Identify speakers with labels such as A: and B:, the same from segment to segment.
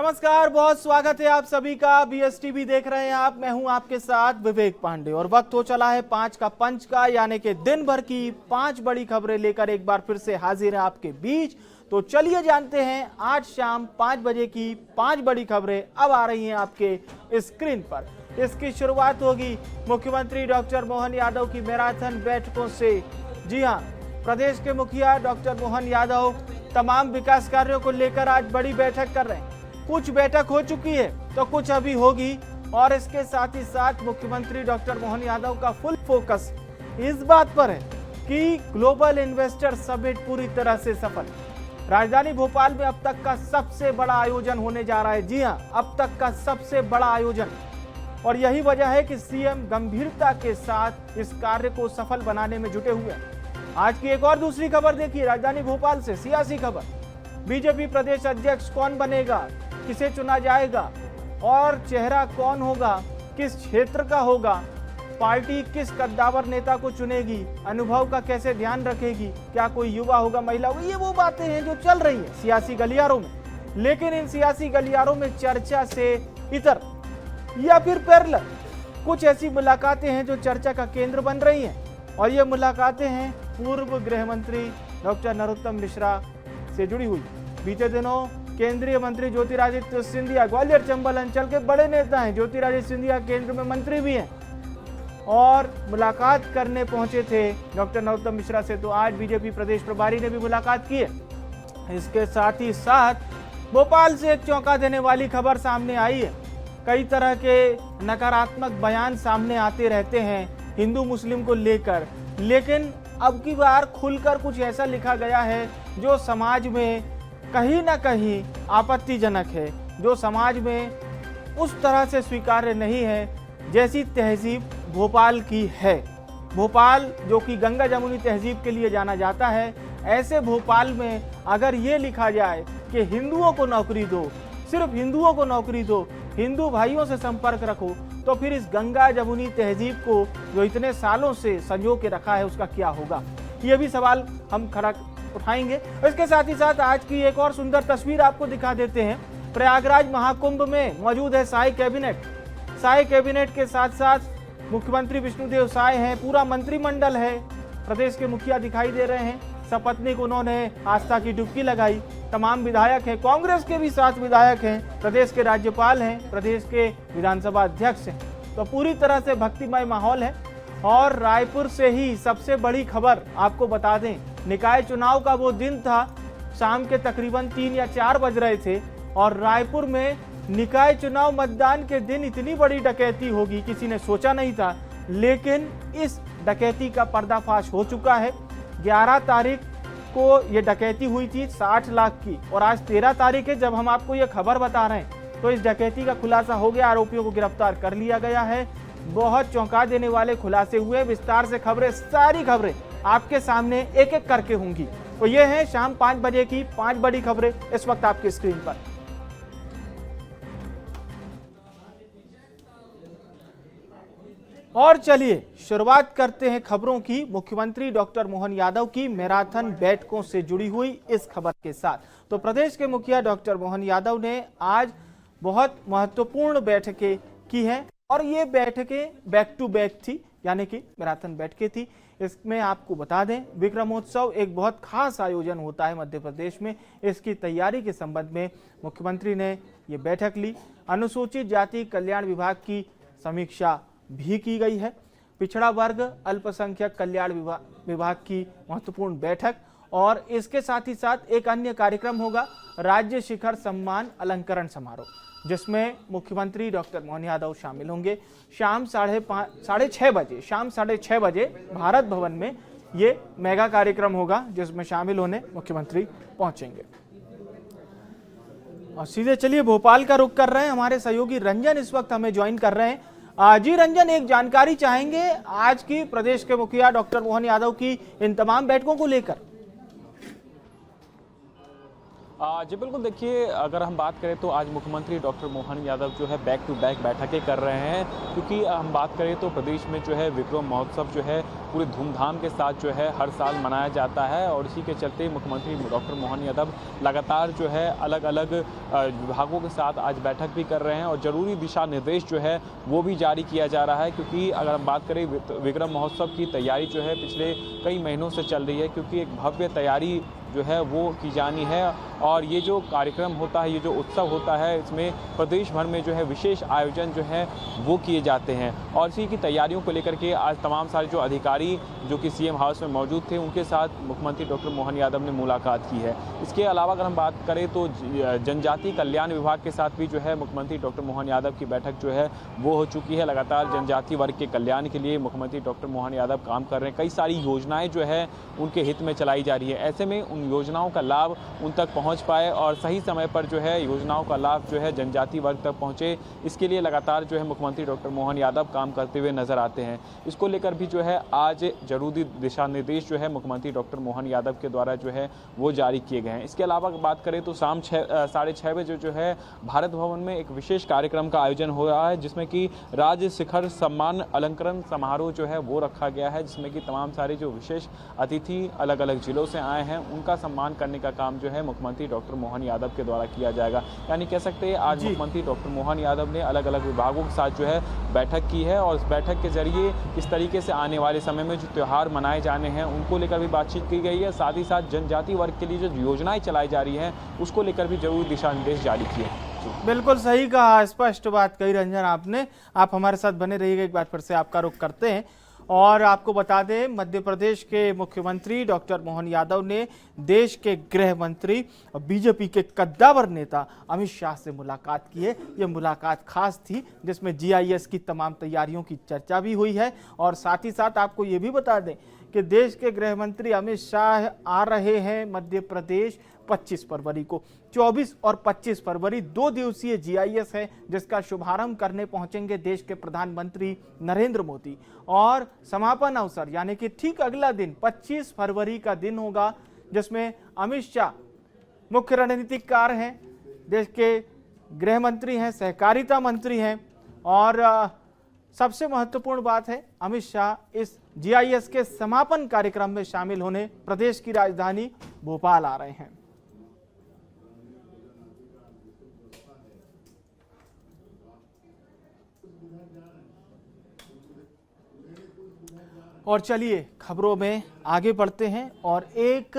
A: नमस्कार, बहुत स्वागत है आप सभी का। बीएसटीवी देख रहे हैं आप, मैं हूं आपके साथ विवेक पांडे और वक्त हो चला है 5 का पंच का, यानी कि दिन भर की 5 बड़ी खबरें लेकर एक बार फिर से हाजिर है आपके बीच। तो चलिए जानते हैं आज शाम 5 बजे की 5 बड़ी खबरें अब आ रही हैं आपके स्क्रीन पर। इसकी शुरुआत होगी मुख्यमंत्री डॉक्टर मोहन यादव की मैराथन बैठकों से। जी हां, प्रदेश के मुखिया डॉक्टर मोहन यादव तमाम विकास कार्यों को लेकर आज बड़ी बैठक कर रहे हैं। कुछ बैठक हो चुकी है तो कुछ अभी होगी और इसके साथ ही साथ मुख्यमंत्री डॉक्टर मोहन यादव का फुल फोकस इस बात पर है कि ग्लोबल इन्वेस्टर समिट पूरी तरह से सफल। राजधानी भोपाल में अब तक का सबसे बड़ा आयोजन होने जा रहा है। जी हां, अब तक का सबसे बड़ा आयोजन, और यही वजह है कि सीएम गंभीरता के साथ इस कार्य को सफल बनाने में जुटे हुए हैं। आज की एक और दूसरी खबर देखिए, राजधानी भोपाल से सियासी खबर। बीजेपी प्रदेश अध्यक्ष कौन बनेगा, किसे चुना जाएगा और चेहरा कौन होगा, किस क्षेत्र का होगा, पार्टी किस कद्दावर नेता को चुनेगी, अनुभव का कैसे ध्यान रखेगी, क्या कोई युवा होगा, महिला होगी, ये वो बातें हैं जो चल रही हैं सियासी गलियारों में। लेकिन इन सियासी गलियारों में चर्चा से इतर या फिर पैरेलल कुछ ऐसी मुलाकातें हैं जो चर्चा का केंद्र बन रही हैं, और ये मुलाकातें हैं पूर्व गृह मंत्री डॉक्टर नरोत्तम मिश्रा से जुड़ी हुई। बीते दिनों केंद्रीय मंत्री ज्योतिरादित्य सिंधिया ग्वालियर चंबल अंचल के बड़े नेता हैं। ज्योतिरादित्य सिंधिया केंद्र में मंत्री भी हैं और मुलाकात करने पहुंचे थे डॉक्टर नरोत्तम मिश्रा से। तो आज बीजेपी प्रदेश प्रभारी ने भी मुलाकात की है। इसके साथ ही साथ भोपाल से एक चौंका देने वाली खबर सामने आई है। कई तरह के नकारात्मक बयान सामने आते रहते हैं हिंदू मुस्लिम को लेकर, लेकिन अब की बार खुलकर कुछ ऐसा लिखा गया है जो समाज में कहीं ना कहीं आपत्तिजनक है, जो समाज में उस तरह से स्वीकार्य नहीं है जैसी तहजीब भोपाल की है। भोपाल जो कि गंगा जमुनी तहजीब के लिए जाना जाता है, ऐसे भोपाल में अगर ये लिखा जाए कि हिंदुओं को नौकरी दो, सिर्फ हिंदुओं को नौकरी दो, हिंदू भाइयों से संपर्क रखो, तो फिर इस गंगा जमुनी तहजीब को जो इतने सालों से संजो के रखा है उसका क्या होगा, ये भी सवाल हम खड़ा उठाएंगे। इसके साथ ही साथ आज की एक और सुंदर तस्वीर आपको दिखा देते हैं। प्रयागराज महाकुंभ में मौजूद है साई कैबिनेट। साई कैबिनेट के साथ साथ मुख्यमंत्री विष्णुदेव साय हैं, पूरा मंत्रिमंडल है, प्रदेश के मुखिया दिखाई दे रहे हैं। सपत्नीक उन्होंने आस्था की डुबकी लगाई। तमाम विधायक हैं, कांग्रेस के भी 7 विधायक हैं, प्रदेश के राज्यपाल हैं, प्रदेश के विधानसभा अध्यक्ष हैं। तो पूरी तरह से भक्तिमय माहौल है। और रायपुर से ही सबसे बड़ी खबर आपको बता दें, निकाय चुनाव का वो दिन था, शाम के तकरीबन 3 या 4 बज रहे थे और रायपुर में निकाय चुनाव मतदान के दिन इतनी बड़ी डकैती होगी किसी ने सोचा नहीं था। लेकिन इस डकैती का पर्दाफाश हो चुका है। 11 तारीख को ये डकैती हुई थी 60 लाख की, और आज 13 तारीख है जब हम आपको ये खबर बता रहे हैं। तो इस डकैती का खुलासा हो गया, आरोपियों को गिरफ्तार कर लिया गया है। बहुत चौंका देने वाले खुलासे हुए। विस्तार से खबरें, सारी खबरें आपके सामने एक एक करके होंगी। तो ये है शाम 5 बजे की 5 बड़ी खबरें इस वक्त आपकी स्क्रीन पर। और चलिए शुरुआत करते हैं खबरों की मुख्यमंत्री डॉक्टर मोहन यादव की मैराथन बैठकों से जुड़ी हुई इस खबर के साथ। तो प्रदेश के मुखिया डॉक्टर मोहन यादव ने आज बहुत महत्वपूर्ण बैठकें की हैं और ये बैठकें बैक टू बैक थी, यानी कि मैराथन बैठकें थी। इसमें आपको बता दें, विक्रमोत्सव एक बहुत खास आयोजन होता है मध्य प्रदेश में। इसकी तैयारी के संबंध में मुख्यमंत्री ने ये बैठक ली। अनुसूचित जाति कल्याण विभाग की समीक्षा भी की गई है। पिछड़ा वर्ग अल्पसंख्यक कल्याण विभाग की महत्वपूर्ण बैठक, और इसके साथ ही साथ एक अन्य कार्यक्रम होगा, राज्य शिखर सम्मान अलंकरण समारोह, जिसमें मुख्यमंत्री डॉक्टर मोहन यादव शामिल होंगे। शाम 6:30 बजे, शाम 6:30 बजे भारत भवन में ये मेगा कार्यक्रम होगा, जिसमें शामिल होने मुख्यमंत्री पहुंचेंगे। और सीधे चलिए भोपाल का रुख कर रहे हैं। हमारे सहयोगी रंजन इस वक्त हमें ज्वाइन कर रहे हैं। जी रंजन, एक जानकारी चाहेंगे आज की प्रदेश के मुखिया डॉक्टर मोहन यादव की इन तमाम बैठकों को लेकर।
B: जी बिल्कुल, देखिए अगर हम बात करें तो आज मुख्यमंत्री डॉक्टर मोहन यादव जो है बैक टू बैक बैठकें कर रहे हैं, क्योंकि हम बात करें तो प्रदेश में जो है विक्रम महोत्सव जो है पूरे धूमधाम के साथ जो है हर साल मनाया जाता है और इसी के चलते मुख्यमंत्री डॉक्टर मोहन यादव लगातार जो है अलग अलग विभागों के साथ आज बैठक भी कर रहे हैं और ज़रूरी दिशा निर्देश जो है वो भी जारी किया जा रहा है। क्योंकि अगर हम बात करें विक्रम महोत्सव की तैयारी जो है पिछले कई महीनों से चल रही है, क्योंकि एक भव्य तैयारी जो है वो की जानी है और ये जो कार्यक्रम होता है, ये जो उत्सव होता है, इसमें प्रदेश भर में जो है विशेष आयोजन जो है वो किए जाते हैं और इसी की तैयारियों को लेकर के आज तमाम सारे जो अधिकारी जो कि सीएम हाउस में मौजूद थे उनके साथ मुख्यमंत्री डॉक्टर मोहन यादव ने मुलाकात की है। इसके अलावा अगर हम बात करें तो जनजातीय कल्याण विभाग के साथ भी जो है मुख्यमंत्री डॉक्टर मोहन यादव की बैठक जो है वो हो चुकी है। लगातार जनजातीय वर्ग के कल्याण के लिए मुख्यमंत्री डॉक्टर मोहन यादव काम कर रहे हैं। कई सारी योजनाएं जो है उनके हित में चलाई जा रही है। ऐसे में उन योजनाओं का लाभ उन तक पहुंच पाए और सही समय पर जो है योजनाओं का लाभ जो है जनजातीय वर्ग तक पहुंचे, इसके लिए लगातार जो है मुख्यमंत्री डॉक्टर मोहन यादव काम करते हुए नजर आते हैं। इसको लेकर भी जो है आज जरूरी दिशा निर्देश जो है मुख्यमंत्री डॉक्टर मोहन यादव के द्वारा जो है वो जारी किए गए हैं। इसके अलावा बात करें तो शाम 6:30 बजे जो है भारत भवन में एक विशेष कार्यक्रम का आयोजन हो रहा है, जिसमें कि राज्य शिखर सम्मान अलंकरण समारोह जो है वो रखा गया है, जिसमें कि तमाम सारे जो विशेष अतिथि अलग अलग जिलों से आए हैं उनका सम्मान करने का काम जो है मुख्यमंत्री डॉक्टर मोहन यादव के द्वारा किया जाएगा। यानी कह सकते हैं आज मुख्यमंत्री डॉक्टर मोहन यादव ने अलग अलग विभागों के साथ जो है बैठक की है और इस बैठक के जरिए किस तरीके से आने वाले समय में जो त्यौहार मनाए जाने हैं उनको लेकर भी बातचीत की गई है। साथ ही साथ जनजातीय वर्ग के लिए जो योजनाएं चलाई जा रही हैं उसको लेकर भी जरूरी दिशा निर्देश जारी किए।
A: बिल्कुल सही कहा, स्पष्ट बात कही रंजन आपने। आप हमारे साथ बने रहिएगा, एक बार फिर से आपका रुख करते हैं और आपको बता दें मध्य प्रदेश के मुख्यमंत्री डॉक्टर मोहन यादव ने देश के गृह मंत्री और बीजेपी के कद्दावर नेता अमित शाह से मुलाकात की है। ये मुलाकात खास थी जिसमें जीआईएस की तमाम तैयारियों की चर्चा भी हुई है और साथ ही साथ आपको ये भी बता दें कि देश के गृह मंत्री अमित शाह आ रहे हैं मध्य प्रदेश 25 फरवरी को। 24 और 25 फरवरी 2 दिवसीय जीआईएस है जिसका शुभारंभ करने पहुंचेंगे देश के प्रधानमंत्री नरेंद्र मोदी और समापन अवसर यानी कि ठीक अगला दिन 25 फरवरी का दिन होगा जिसमें अमित शाह मुख्य रणनीतिकार हैं, देश के गृह मंत्री हैं, सहकारिता मंत्री हैं और सबसे महत्वपूर्ण बात है अमित शाह इस जीआईएस के समापन कार्यक्रम में शामिल होने प्रदेश की राजधानी भोपाल आ रहे हैं। और चलिए खबरों में आगे बढ़ते हैं और एक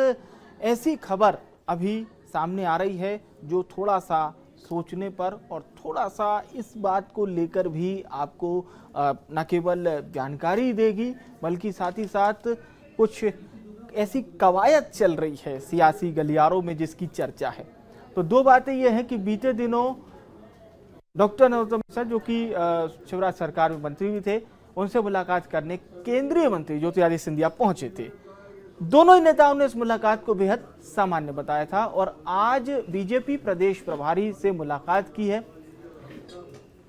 A: ऐसी खबर अभी सामने आ रही है जो थोड़ा सा सोचने पर और थोड़ा सा इस बात को लेकर भी आपको न केवल जानकारी देगी बल्कि साथ ही साथ कुछ ऐसी कवायद चल रही है सियासी गलियारों में जिसकी चर्चा है। तो दो बातें ये हैं कि बीते दिनों डॉक्टर नरोत्तम मिश्रा जो कि शिवराज सरकार में मंत्री भी थे उनसे मुलाकात करने केंद्रीय मंत्री ज्योतिरादित्य सिंधिया पहुंचे थे। दोनों ही नेताओं ने इस मुलाकात को बेहद सामान्य बताया था और आज बीजेपी प्रदेश प्रभारी से मुलाकात की है।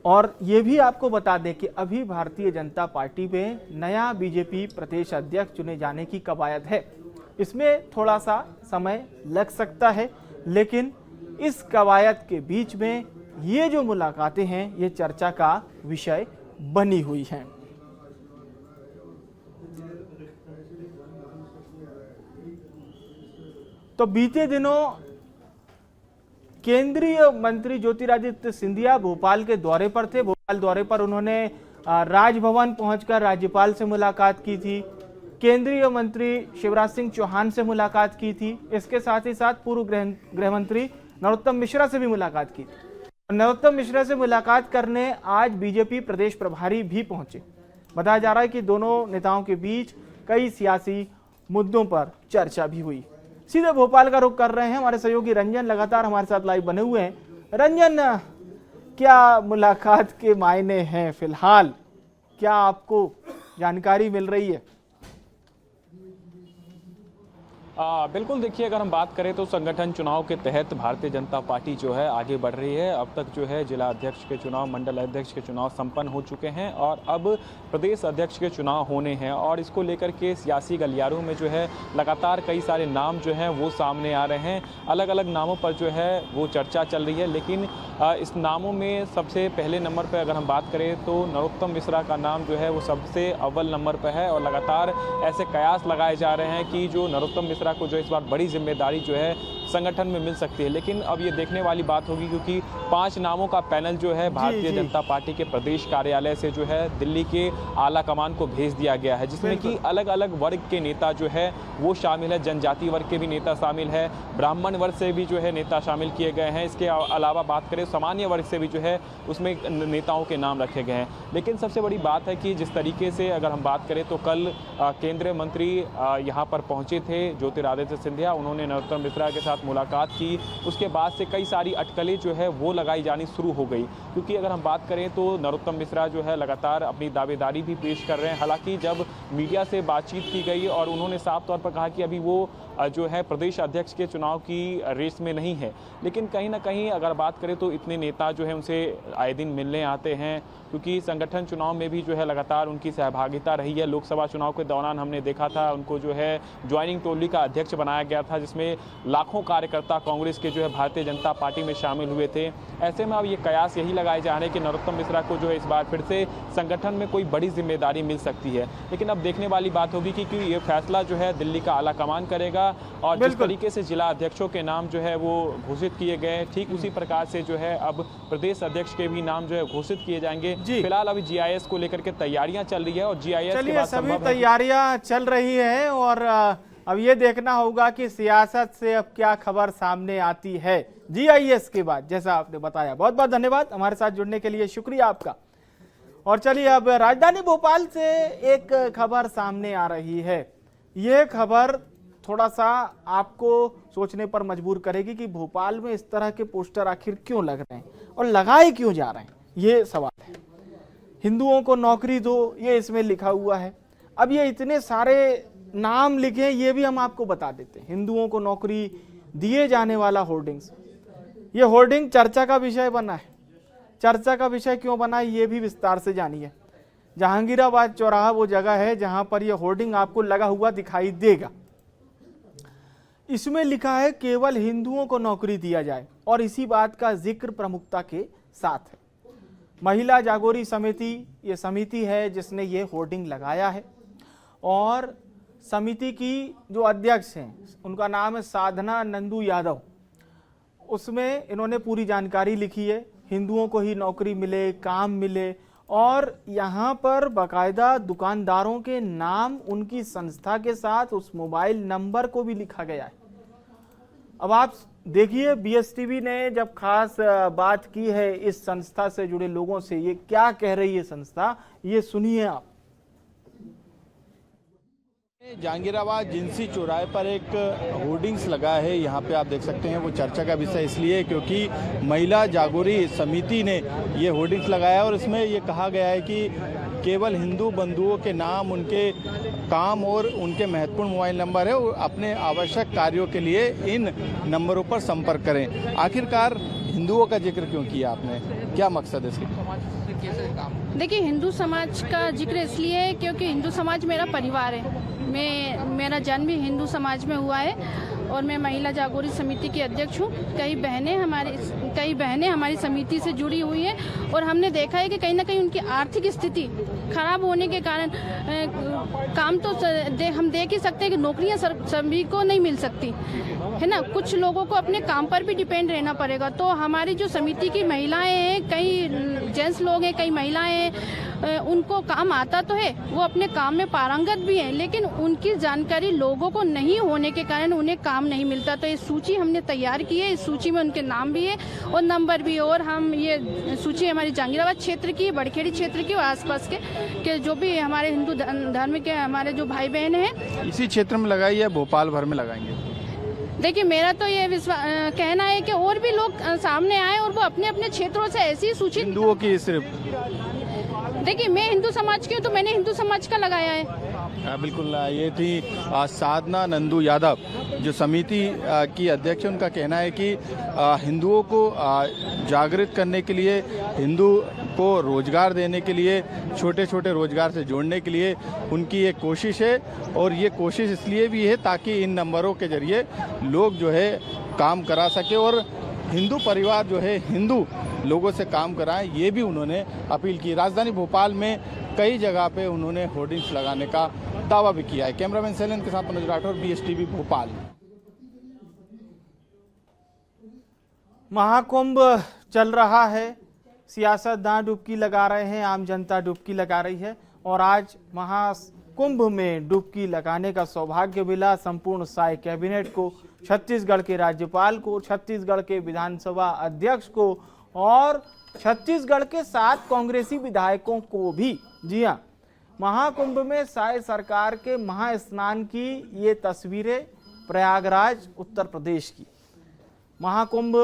A: और ये भी आपको बता दें कि अभी भारतीय जनता पार्टी में नया बीजेपी प्रदेश अध्यक्ष चुने जाने की कवायद है। इसमें थोड़ा सा समय लग सकता है लेकिन इस कवायद के बीच में ये जो मुलाकातें हैं ये चर्चा का विषय बनी हुई हैं। तो बीते दिनों केंद्रीय मंत्री ज्योतिरादित्य सिंधिया भोपाल के दौरे पर थे। भोपाल दौरे पर उन्होंने राजभवन पहुंचकर राज्यपाल से मुलाकात की थी, केंद्रीय मंत्री शिवराज सिंह चौहान से मुलाकात की थी, इसके साथ ही साथ पूर्व गृह मंत्री नरोत्तम मिश्रा से भी मुलाकात की थी। नरोत्तम मिश्रा से मुलाकात करने आज बीजेपी प्रदेश प्रभारी भी पहुंचे। बताया जा रहा है कि दोनों नेताओं के बीच कई सियासी मुद्दों पर चर्चा भी हुई। सीधे भोपाल का रुख कर रहे हैं, हमारे सहयोगी रंजन लगातार हमारे साथ लाइव बने हुए हैं। रंजन, क्या मुलाकात के मायने हैं फिलहाल, क्या आपको जानकारी मिल रही है?
B: बिल्कुल, देखिए अगर हम बात करें तो संगठन चुनाव के तहत भारतीय जनता पार्टी जो है आगे बढ़ रही है। अब तक जो है जिला अध्यक्ष के चुनाव, मंडल अध्यक्ष के चुनाव संपन्न हो चुके हैं और अब प्रदेश अध्यक्ष के चुनाव होने हैं और इसको लेकर के सियासी गलियारों में जो है लगातार कई सारे नाम जो हैं वो सामने आ रहे हैं। अलग अलग नामों पर जो है वो चर्चा चल रही है, लेकिन इस नामों में सबसे पहले नंबर पर अगर हम बात करें तो नरोत्तम मिश्रा का नाम जो है वो सबसे अव्वल नंबर पर है और लगातार ऐसे कयास लगाए जा रहे हैं कि जो नरोत्तम मिश्रा को जो इस बार बड़ी जिम्मेदारी जो है संगठन में मिल सकती है। लेकिन अब ये देखने वाली बात होगी क्योंकि 5 नामों का पैनल जो है भारतीय जनता पार्टी के प्रदेश कार्यालय से जो है दिल्ली के आला कमान को भेज दिया गया है, जिसमें कि अलग अलग वर्ग के नेता जो है वो शामिल है। जनजाति वर्ग के भी नेता शामिल है, ब्राह्मण वर्ग से भी जो है नेता शामिल किए गए हैं। इसके अलावा बात करें सामान्य वर्ग से भी जो है उसमें नेताओं के नाम रखे गए हैं। लेकिन सबसे बड़ी बात है कि जिस तरीके से अगर हम बात करें तो कल केंद्रीय मंत्री यहाँ पर पहुँचे थे ज्योतिरादित्य सिंधिया, उन्होंने नरोत्तम मिश्रा के साथ मुलाकात की। उसके बाद से कई सारी अटकलें जो है वो लगाई जानी शुरू हो गई, क्योंकि अगर हम बात करें तो नरोत्तम मिश्रा जो है लगातार अपनी दावेदारी भी पेश कर रहे हैं। हालांकि जब मीडिया से बातचीत की गई और उन्होंने साफ तौर पर कहा कि अभी वो जो है प्रदेश अध्यक्ष के चुनाव की रेस में नहीं है, लेकिन कहीं ना कहीं अगर बात करें तो इतने नेता जो है उनसे आए दिन मिलने आते हैं, क्योंकि संगठन चुनाव में भी जो है लगातार उनकी सहभागिता रही है। लोकसभा चुनाव के दौरान हमने देखा था उनको जो है ज्वाइनिंग टोली का अध्यक्ष बनाया गया था, जिसमें लाखों कार्यकर्ता कांग्रेस के जो है भारतीय जनता पार्टी में शामिल हुए थे। ऐसे में अब ये कयास यही लगाए जा रहे हैं कि नरोत्तम मिश्रा को जो है इस बार फिर से संगठन में कोई बड़ी जिम्मेदारी मिल सकती है। लेकिन अब देखने वाली बात होगी कि ये फैसला जो है दिल्ली का आला कमान करेगा और जिस तरीके से जिला अध्यक्षों के नाम जो है वो घोषित किए गए, ठीक उसी प्रकार से जो है अब प्रदेश अध्यक्ष के भी नाम जो है घोषित किए जाएंगे। फिलहाल अभी जीआईएस को लेकर के तैयारियां चल रही है और जीआईएस के बाद
A: सभी तैयारियां चल रही है और अब ये देखना होगा कि सियासत से अब क्या खबर सामने आती है जीआईएस के बाद, जैसा आपने बताया। बहुत बहुत धन्यवाद हमारे साथ जुड़ने के लिए, शुक्रिया आपका। और चलिए अब राजधानी भोपाल से एक खबर सामने आ रही है। ये खबर थोड़ा सा आपको सोचने पर मजबूर करेगी कि भोपाल में इस तरह के पोस्टर आखिर क्यों लग रहे हैं और लगाए क्यों जा रहे हैं, ये सवाल है। हिंदुओं को नौकरी दो, ये इसमें लिखा हुआ है। अब ये इतने सारे नाम लिखे, ये भी हम आपको बता देते हैं। हिंदुओं को नौकरी दिए जाने वाला होर्डिंग्स, ये होर्डिंग चर्चा का विषय बना है। चर्चा का विषय क्यों बना है ये भी विस्तार से जानिए। जहांगीराबाद चौराहा वो जगह है जहां पर यह होर्डिंग आपको लगा हुआ दिखाई देगा। इसमें लिखा है केवल हिंदुओं को नौकरी दिया जाए और इसी बात का जिक्र प्रमुखता के साथ है। महिला जागोरी समिति ये समिति है जिसने ये होर्डिंग लगाया है और समिति की जो अध्यक्ष हैं उनका नाम है साधना नंदू यादव। उसमें इन्होंने पूरी जानकारी लिखी है, हिंदुओं को ही नौकरी मिले, काम मिले और यहाँ पर बाकायदा दुकानदारों के नाम उनकी संस्था के साथ उस मोबाइल नंबर को भी लिखा गया है। अब आप देखिए बीएसटीवी ने जब खास बात की है इस संस्था से जुड़े लोगों से, ये क्या कह रही है संस्था, ये सुनिए आप।
C: जहांगीराबाद जिंसी चौराहे पर एक होर्डिंग्स लगा है, यहाँ पे आप देख सकते हैं। वो चर्चा का विषय इसलिए क्योंकि महिला जागोरी समिति ने ये होर्डिंग्स लगाया और इसमें ये कहा गया है कि केवल हिंदू बंधुओं के नाम, उनके काम और उनके महत्वपूर्ण मोबाइल नंबर है और अपने आवश्यक कार्यों के लिए इन नंबरों पर संपर्क करें। आखिरकार हिंदुओं का जिक्र क्यों किया आपने, क्या मकसद है इसका?
D: देखिए, हिंदू समाज का जिक्र इसलिए है क्योंकि हिंदू समाज मेरा परिवार है। मेरा जन्म भी हिंदू समाज में हुआ है और मैं महिला जागोरी समिति की अध्यक्ष हूँ। कई बहनें हमारी समिति से जुड़ी हुई हैं और हमने देखा है कि कहीं ना कहीं उनकी आर्थिक स्थिति खराब होने के कारण काम तो हम देख ही सकते हैं कि नौकरियाँ सभी को नहीं मिल सकती है ना, कुछ लोगों को अपने काम पर भी डिपेंड रहना पड़ेगा। तो हमारी जो समिति की महिलाएं हैं, कई जेंट्स लोग हैं, कई महिलाएं हैं, उनको काम आता तो है, वो अपने काम में पारंगत भी हैं, लेकिन उनकी जानकारी लोगों को नहीं होने के कारण उन्हें काम नहीं मिलता। तो ये सूची हमने तैयार की है, इस सूची में उनके नाम भी है और नंबर भी है और हम ये सूची हमारी जहांगीराबाद क्षेत्र की, बड़खेड़ी क्षेत्र की और आसपास के जो भी हमारे हिंदू धर्म के हमारे जो भाई बहन हैं
C: इसी क्षेत्र में लगाई है, भोपाल भर में लगाएंगे?
D: देखिए, मेरा तो ये कहना है कि और भी लोग सामने आए और वो अपने अपने क्षेत्रों से ऐसी सूची
C: हिंदुओं की सिर्फ
D: देखिए मैं हिंदू समाज की हूँ तो मैंने हिंदू समाज का लगाया है।
C: बिल्कुल, ये थी साधना नंदू यादव जो समिति की अध्यक्ष। उनका कहना है कि हिंदुओं को जागृत करने के लिए, हिंदू को रोजगार देने के लिए, छोटे छोटे रोजगार से जोड़ने के लिए उनकी एक कोशिश है। और ये कोशिश इसलिए भी है ताकि इन नंबरों के जरिए लोग जो है काम करा सके और हिंदू परिवार जो है हिंदू लोगों से काम कराएं, ये भी उन्होंने अपील की। राजधानी भोपाल में कई जगह पे उन्होंने होर्डिंग्स लगाने का दावा भी किया है। कैमरामैन सैलन के साथ मनोज राठौर, BSTV भोपाल।
A: महाकुंभ चल रहा है, सियासतदान डुबकी लगा रहे हैं, आम जनता डुबकी लगा रही है और आज महाकुंभ में डुबकी लगाने का सौभाग्य मिला संपूर्ण साय कैबिनेट को, छत्तीसगढ़ के राज्यपाल को, छत्तीसगढ़ के विधानसभा अध्यक्ष को और छत्तीसगढ़ के 7 कांग्रेसी विधायकों को भी। जी हां, महाकुंभ में साय सरकार के महास्नान की ये तस्वीरें प्रयागराज उत्तर प्रदेश की। महाकुंभ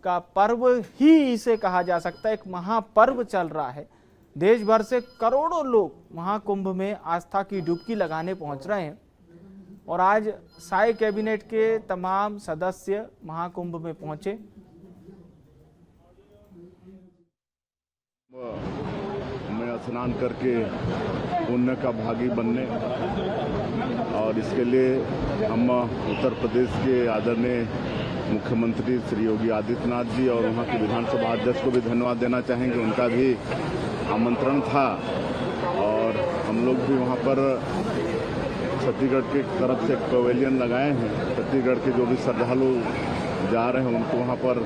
A: का पर्व ही इसे कहा जा सकता है, एक महापर्व चल रहा है। देश भर से करोड़ों लोग महाकुंभ में आस्था की डुबकी लगाने पहुंच रहे हैं और आज साय कैबिनेट के तमाम सदस्य महाकुंभ में पहुंचे।
E: में स्नान करके पुण्य का भागी बनने और इसके लिए हम उत्तर प्रदेश के आदरणीय मुख्यमंत्री श्री योगी आदित्यनाथ जी और वहाँ के विधानसभा अध्यक्ष को भी धन्यवाद देना चाहेंगे। उनका भी आमंत्रण था और हम लोग भी वहाँ पर छत्तीसगढ़ की तरफ से एक पवेलियन लगाए हैं। छत्तीसगढ़ के जो भी श्रद्धालु जा रहे हैं उनको वहाँ पर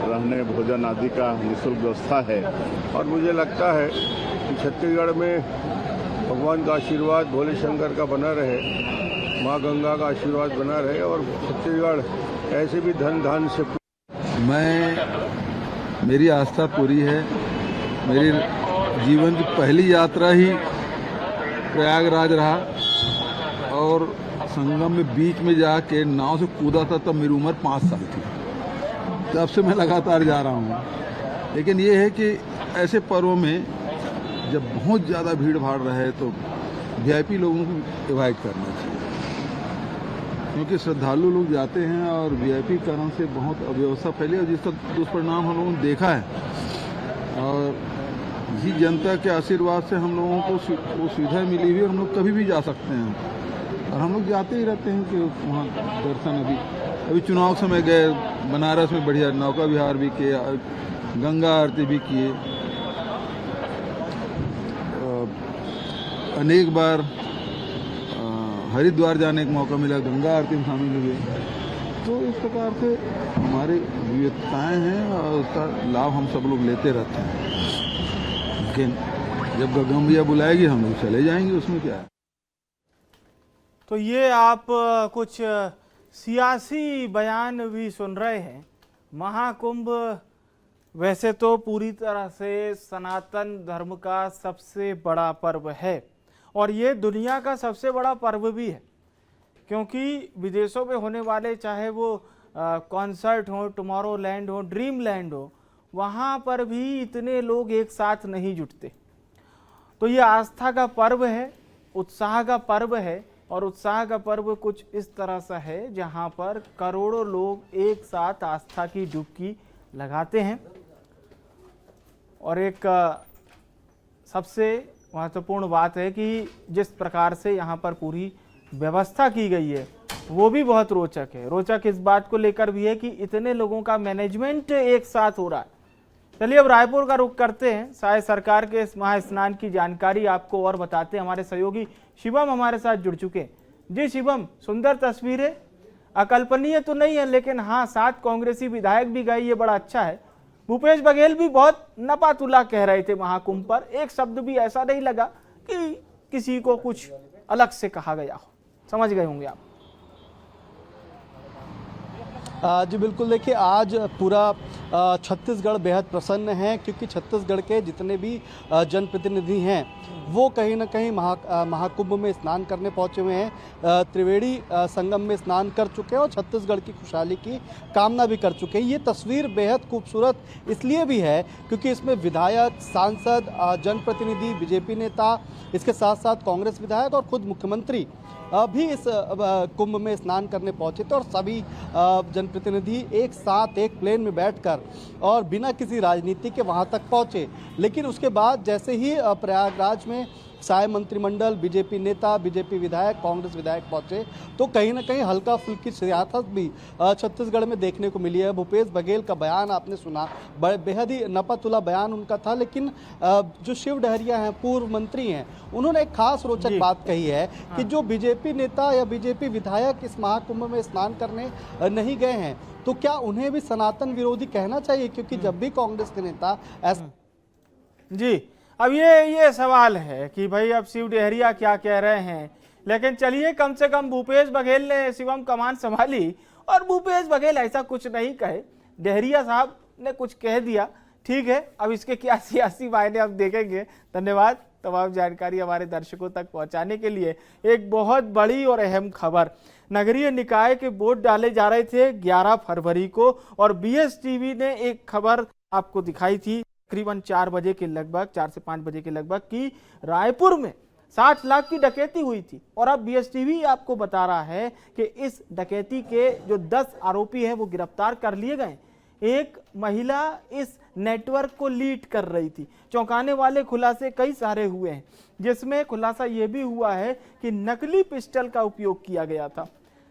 E: रहने, भोजन आदि का निःशुल्क व्यवस्था है।
F: और मुझे लगता है कि छत्तीसगढ़ में भगवान का आशीर्वाद भोले शंकर का बना रहे, माँ गंगा का आशीर्वाद बना रहे और छत्तीसगढ़ ऐसे भी धन धान से।
G: मेरी आस्था पूरी है। मेरी जीवन की पहली यात्रा ही प्रयागराज रहा और संगम में बीच में जाके नाव से कूदा था, तब मेरी उम्र 5 साल थी। तब से मैं लगातार जा रहा हूँ। लेकिन ये है कि ऐसे पर्वों में जब बहुत ज़्यादा भीड़ भाड़ रहे तो VIP लोगों को इनवाइट करना चाहिए, क्योंकि श्रद्धालु लोग जाते हैं और VIP कारण से बहुत अव्यवस्था फैली और जिसका दुष्परिणाम हम लोगों ने देखा है। और इसी जनता के आशीर्वाद से हम लोगों को वो सुविधा मिली हुई, हम लोग कभी भी जा सकते हैं और हम लोग जाते ही रहते हैं कि वहाँ दर्शन। अभी चुनाव समय गए बनारस में, बढ़िया नौका विहार भी किए, गंगा आरती भी किए, अनेक बार हरिद्वार जाने का मौका मिला, गंगा आरती में शामिल हुए। तो इस प्रकार से हमारी विविधताएं हैं और उसका लाभ हम सब लोग लेते रहते हैं। लेकिन जब गगन भैया बुलाएगी हम लोग चले जाएंगे, उसमें क्या है।
A: तो ये आप कुछ सियासी बयान भी सुन रहे हैं। महाकुंभ वैसे तो पूरी तरह से सनातन धर्म का सबसे बड़ा पर्व है और ये दुनिया का सबसे बड़ा पर्व भी है, क्योंकि विदेशों में होने वाले चाहे वो कॉन्सर्ट हो, टुमारोलैंड हो, ड्रीम लैंड हो, वहाँ पर भी इतने लोग एक साथ नहीं जुटते। तो ये आस्था का पर्व है, उत्साह का पर्व है और उत्साह का पर्व कुछ इस तरह सा है जहाँ पर करोड़ों लोग एक साथ आस्था की डुबकी लगाते हैं। और एक सबसे महत्वपूर्ण बात है कि जिस प्रकार से यहाँ पर पूरी व्यवस्था की गई है वो भी बहुत रोचक है। रोचक इस बात को लेकर भी है कि इतने लोगों का मैनेजमेंट एक साथ हो रहा है। चलिए अब रायपुर का रुख करते हैं। साय सरकार के इस महास्नान की जानकारी आपको और बताते हैं। हमारे सहयोगी शिवम हमारे साथ जुड़ चुके हैं। जी शिवम, सुंदर तस्वीरें, अकल्पनीय तो नहीं है लेकिन हाँ 7 कांग्रेसी विधायक भी गए, ये बड़ा अच्छा है। भूपेश बघेल भी बहुत नपातुला कह रहे थे महाकुंभ पर, एक शब्द भी ऐसा नहीं लगा कि किसी को कुछ अलग से कहा गया हो। समझ गए होंगे आप।
H: जी बिल्कुल, देखिए आज पूरा छत्तीसगढ़ बेहद प्रसन्न हैं, क्योंकि छत्तीसगढ़ के जितने भी जनप्रतिनिधि हैं वो कहीं ना कहीं महाकुंभ में स्नान करने पहुंचे हुए हैं, त्रिवेणी संगम में स्नान कर चुके हैं और छत्तीसगढ़ की खुशहाली की कामना भी कर चुके हैं। ये तस्वीर बेहद खूबसूरत इसलिए भी है क्योंकि इसमें विधायक, सांसद, जनप्रतिनिधि, बीजेपी नेता, इसके साथ साथ कांग्रेस विधायक और खुद मुख्यमंत्री भी इस कुंभ में स्नान करने पहुंचे थे और सभी जनप्रतिनिधि एक साथ एक प्लेन में बैठकर और बिना किसी राजनीति के वहां तक पहुंचे। लेकिन उसके बाद जैसे ही प्रयागराज में साय मंत्रिमंडल, बीजेपी नेता, बीजेपी विधायक, कांग्रेस विधायक पहुंचे तो कहीं ना कहीं हल्का फुल्की सियासत भी छत्तीसगढ़ में देखने को मिली है। भूपेश बघेल का बयान आपने सुना, बेहद ही नपतुला बयान उनका था, लेकिन जो शिव डहरिया हैं, पूर्व मंत्री हैं, उन्होंने एक खास रोचक बात कही है कि जो बीजेपी नेता या बीजेपी विधायक इस महाकुंभ में स्नान करने नहीं गए हैं तो क्या उन्हें भी सनातन विरोधी कहना चाहिए, क्योंकि जब भी कांग्रेस के नेता ऐसा
A: जी अब ये सवाल है कि भाई अब शिव डहरिया क्या कह रहे हैं, लेकिन चलिए कम से कम भूपेश बघेल ने शिवम कमान संभाली और भूपेश बघेल ऐसा कुछ नहीं कहे, डहरिया साहब ने कुछ कह दिया, ठीक है। अब इसके क्या सियासी मायने अब देखेंगे। धन्यवाद तमाम जानकारी हमारे दर्शकों तक पहुंचाने के लिए। एक बहुत बड़ी और अहम खबर, नगरीय निकाय के वोट डाले जा रहे थे 11 फरवरी को और BSTV ने एक खबर आपको दिखाई थी तकरीबन 4 बजे के लगभग, 4 से 5 बजे के लगभग, कि रायपुर में 60 लाख की डकैती हुई थी। और अब BSTV आपको बता रहा है कि इस डकैती के जो 10 आरोपी हैं वो गिरफ्तार कर लिए गए। एक महिला इस नेटवर्क को लीड कर रही थी। चौंकाने वाले खुलासे कई सारे हुए हैं, जिसमें खुलासा ये भी हुआ है कि नकली पिस्टल का उपयोग किया गया था।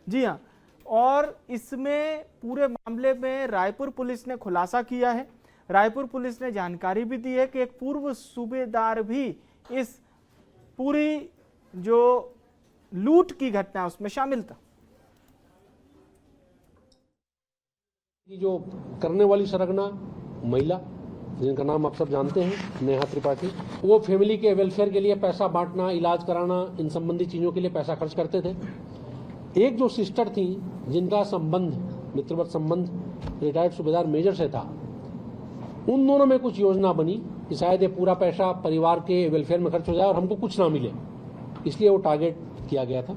A: जी हाँ, और इसमें पूरे मामले में रायपुर पुलिस ने खुलासा किया है। रायपुर पुलिस ने जानकारी भी दी है कि एक पूर्व सूबेदार भी इस पूरी जो लूट की घटना है उसमें शामिल था।
I: जो करने वाली सरगना महिला, जिनका नाम आप सब जानते हैं, नेहा त्रिपाठी, वो फैमिली के वेलफेयर के लिए पैसा बांटना, इलाज कराना, इन संबंधी चीजों के लिए पैसा खर्च करते थे। एक जो सिस्टर थी जिनका संबंध, मित्रवत संबंध रिटायर्ड सूबेदार मेजर से था, उन दोनों में कुछ योजना बनी कि शायद ये पूरा पैसा परिवार के वेलफेयर में खर्च हो जाए और हमको कुछ ना मिले, इसलिए वो टारगेट किया गया था।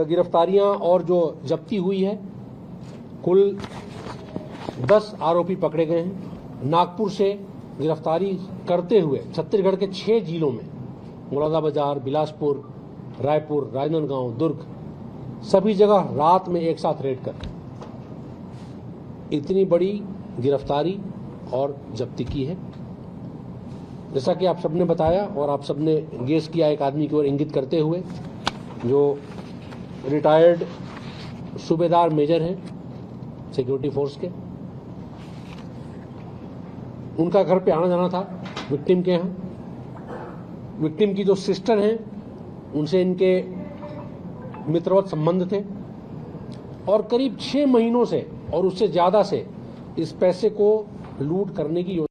I: गिरफ्तारियां और जो जब्ती हुई है, कुल 10 आरोपी पकड़े गए हैं। नागपुर से गिरफ्तारी करते हुए छत्तीसगढ़ के 6 जिलों में, मुरादाबाजार, बिलासपुर, रायपुर, राजनांदगांव, दुर्ग, सभी जगह रात में एक साथ रेड कर इतनी बड़ी गिरफ्तारी और जब्ती की है। जैसा कि आप सबने बताया और आप सबने गेस किया, एक आदमी की ओर इंगित करते हुए, जो रिटायर्ड सूबेदार मेजर हैं सिक्योरिटी फोर्स के, उनका घर पे आना जाना था विक्टिम के यहाँ। विक्टिम की जो सिस्टर हैं उनसे इनके मित्रवत संबंध थे और करीब 6 महीनों से और उससे ज्यादा से इस पैसे को लूट करने की योजना।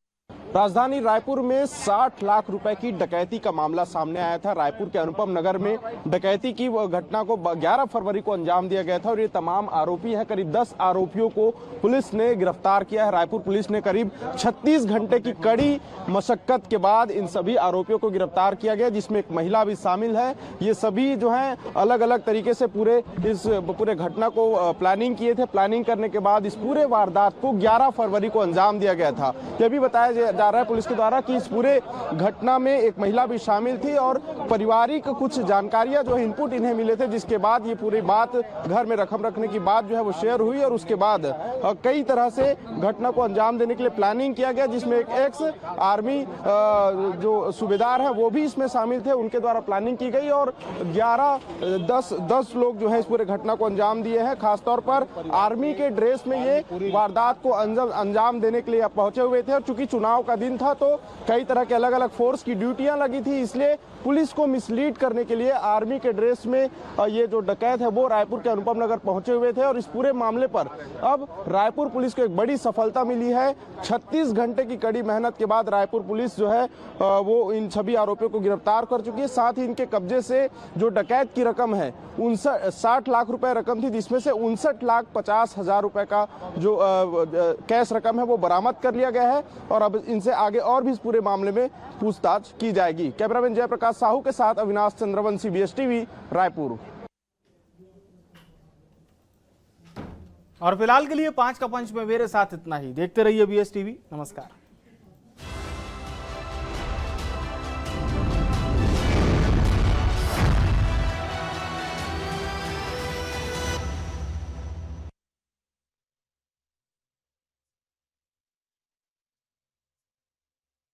J: राजधानी रायपुर में 60 लाख रुपए की डकैती का मामला सामने आया था। रायपुर के अनुपम नगर में डकैती की घटना को 11 फरवरी को अंजाम दिया गया था और ये तमाम आरोपी हैं। करीब 10 आरोपियों को पुलिस ने गिरफ्तार किया है। रायपुर पुलिस ने करीब 36 घंटे की कड़ी मशक्कत के बाद इन सभी आरोपियों को गिरफ्तार किया गया, जिसमें एक महिला भी शामिल है। ये सभी जो है अलग अलग तरीके से पूरे घटना को प्लानिंग किए थे। प्लानिंग करने के बाद इस पूरे वारदात को 11 फरवरी को अंजाम दिया गया था। यह भी बताया जा रहा है पुलिस के द्वारा कि इस पूरे घटना में एक महिला भी शामिल थी और पारिवारिक कुछ जानकारियां जो इनपुट इन्हें मिले थे, जिसके बाद ये पूरी बात घर में रकम रखने की बात जो है वो शेयर हुई और उसके बाद कई तरह से घटना को अंजाम देने के लिए प्लानिंग किया गया, जिसमें एक एक्स आर्मी जो सूबेदार है वो भी इसमें शामिल थे। उनके द्वारा प्लानिंग की गई और 10 लोग जो है इस पूरे घटना को अंजाम दिए हैं। खासतौर पर आर्मी के ड्रेस में ये वारदात को अंजाम देने के लिए पहुंचे हुए थे और चूंकि चुनाव का दिन था तो कई तरह के अलग अलग फोर्स की ड्यूटियां लगी थी, इसलिए पुलिस को मिसलीड करने के लिए आर्मी के ड्रेस में ये जो डकैत है वो रायपुर के अनुपम नगर पहुंचे हुए थे। और इस पूरे मामले पर अब रायपुर पुलिस को एक बड़ी सफलता मिली है। 36 घंटे की कड़ी मेहनत के बाद रायपुर पुलिस जो है वो इन सभी आरोपियों को गिरफ्तार कर चुकी है। साथ ही इनके कब्जे से जो डकैत की रकम है 60 लाख रुपए रकम थी, जिसमें से 59,50,000 रुपए का जो कैश रकम है वो बरामद कर लिया गया है। और अब इनसे आगे और भी इस पूरे मामले में पूछताछ की जाएगी। कैमरामैन जयप्रकाश साहू के साथ अविनाश चंद्रवंशी, BSTV रायपुर।
A: और फिलहाल के लिए 5 का पंच में मेरे साथ इतना ही। देखते रहिए BSTV। नमस्कार।